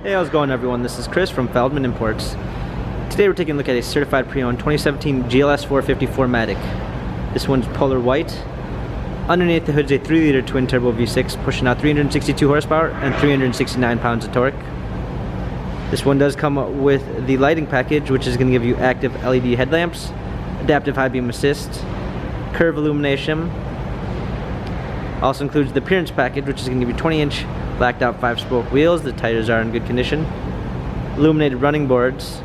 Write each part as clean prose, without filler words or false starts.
Hey, how's it going, everyone? This is Chris from Feldmann Imports. Today we're taking a look at a certified pre-owned 2017 GLS 450 4MATIC. This one's polar white. Underneath the hood's a 3-liter twin-turbo V6 pushing out 362 horsepower and 369 pounds of torque. This one does come with the lighting package, which is going to give you active LED headlamps, adaptive high beam assist, curve illumination. Also includes the appearance package, which is going to give you 20-inch blacked out 5-spoke wheels. The tires are in good condition. Illuminated running boards.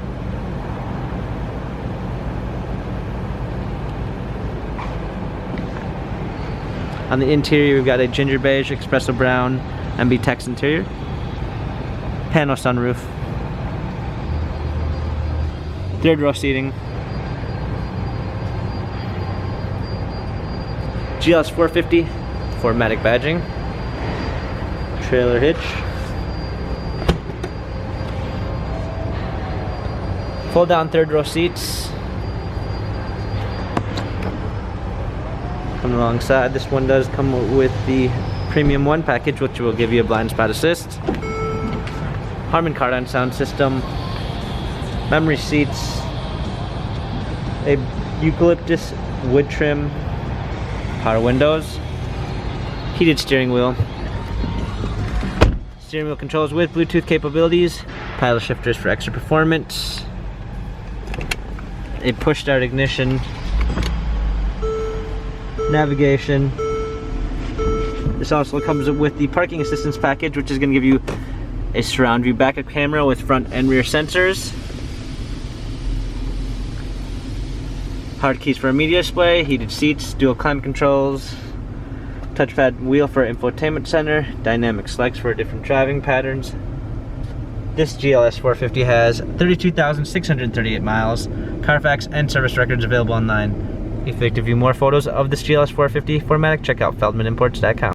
On the interior, we've got a ginger beige, espresso brown, MB Tex interior. Pano sunroof. Third row seating. GLS 450 4MATIC badging. Trailer hitch. Fold down third row seats. Coming alongside, this one does come with the Premium 1 package, which will give you a blind spot assist, Harman Kardon sound system, memory seats, a eucalyptus wood trim, power windows, heated steering wheel. Steering wheel controls with Bluetooth capabilities, paddle shifters for extra performance, a push start ignition, navigation. This also comes with the parking assistance package, which is going to give you a surround view backup camera with front and rear sensors, hard keys for a media display, heated seats, dual climate controls, touchpad wheel for infotainment center, dynamic selects for different driving patterns. This GLS 450 has 32,638 miles, Carfax and service records available online. If you'd like to view more photos of this GLS 450 4MATIC, check out feldmanimports.com.